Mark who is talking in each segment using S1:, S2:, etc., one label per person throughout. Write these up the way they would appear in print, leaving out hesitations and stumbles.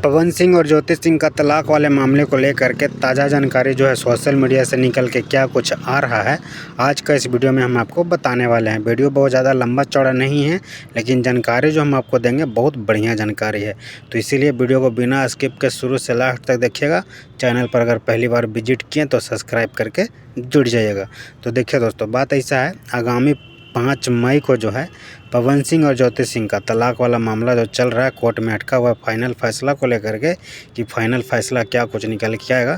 S1: पवन सिंह और ज्योति सिंह का तलाक वाले मामले को लेकर के ताज़ा जानकारी जो है सोशल मीडिया से निकल के क्या कुछ आ रहा है, आज का इस वीडियो में हम आपको बताने वाले हैं। वीडियो बहुत ज़्यादा लंबा चौड़ा नहीं है, लेकिन जानकारी जो हम आपको देंगे बहुत बढ़िया जानकारी है। तो इसीलिए वीडियो को बिना स्किप के शुरू से लास्ट तक देखिएगा। चैनल पर अगर पहली बार विजिट किए तो सब्सक्राइब करके जुड़ जाइएगा। तो देखिए दोस्तों, बात ऐसा है, आगामी 5 मई को जो है पवन सिंह और ज्योति सिंह का तलाक वाला मामला जो चल रहा है, कोर्ट में अटका हुआ फाइनल फैसला को लेकर के कि फाइनल फैसला क्या कुछ निकल के आएगा,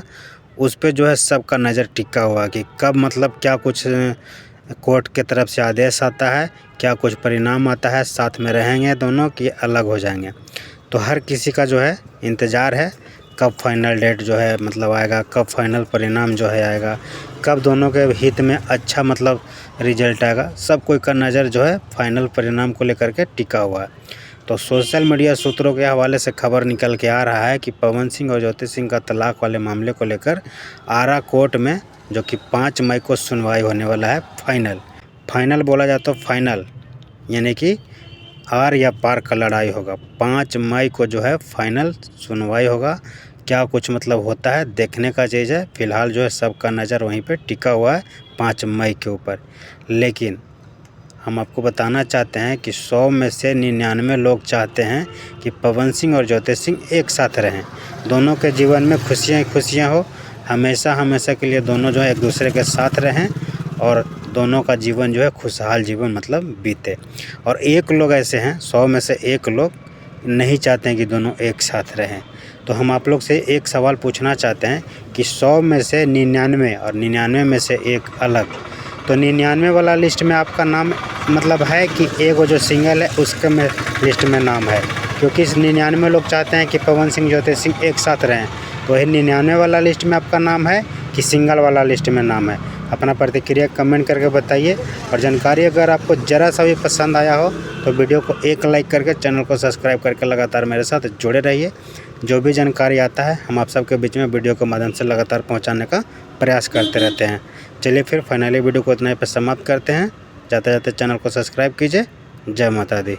S1: उस पे जो है सबका नज़र टिका हुआ कि कब मतलब क्या कुछ कोर्ट के तरफ से आदेश आता है, क्या कुछ परिणाम आता है, साथ में रहेंगे दोनों कि अलग हो जाएंगे। तो हर किसी का जो है इंतज़ार है कब फाइनल डेट जो है मतलब आएगा, कब फाइनल परिणाम जो है आएगा, कब दोनों के हित में अच्छा मतलब रिजल्ट आएगा। सब कोई का नज़र जो है फाइनल परिणाम को लेकर के टिका हुआ है। तो सोशल मीडिया सूत्रों के हवाले से खबर निकल के आ रहा है कि पवन सिंह और ज्योति सिंह का तलाक वाले मामले को लेकर आरा कोर्ट में जो कि 5 मई को सुनवाई होने वाला है। फाइनल बोला जाए तो फाइनल यानी कि आर या पार का लड़ाई होगा। 5 मई को जो है फाइनल सुनवाई होगा। क्या कुछ मतलब होता है देखने का चीज़ है। फ़िलहाल जो है सबका नज़र वहीं पे टिका हुआ है 5 मई के ऊपर। लेकिन हम आपको बताना चाहते हैं कि 100 में से 99 लोग चाहते हैं कि पवन सिंह और ज्योति सिंह एक साथ रहें, दोनों के जीवन में खुशियाँ खुशियाँ हो, हमेशा के लिए दोनों जो है एक दूसरे के साथ रहें और दोनों का जीवन जो है खुशहाल जीवन मतलब बीते। और एक लोग ऐसे हैं, 100 में से एक लोग नहीं चाहते हैं कि दोनों एक साथ रहें। तो हम आप लोग से एक सवाल पूछना चाहते हैं कि 100 में से 99 और 99 में से एक अलग, तो 99 वाला लिस्ट में आपका नाम मतलब है कि एक वो जो सिंगल है उसके में लिस्ट में नाम है? क्योंकि 99 लोग चाहते हैं कि पवन सिंह ज्योति सिंह एक साथ रहें, तो वही 99 वाला लिस्ट में आपका नाम है कि सिंगल वाला लिस्ट में नाम है? अपना प्रतिक्रिया कमेंट करके बताइए। और जानकारी अगर आपको ज़रा सा भी पसंद आया हो तो वीडियो को एक लाइक करके चैनल को सब्सक्राइब करके लगातार मेरे साथ जुड़े रहिए। जो भी जानकारी आता है हम आप सबके बीच में वीडियो के माध्यम से लगातार पहुंचाने का प्रयास करते रहते हैं। चलिए फिर फाइनली वीडियो को इतना ही पर समाप्त करते हैं। जाते जाते चैनल को सब्सक्राइब कीजिए। जय माता दी।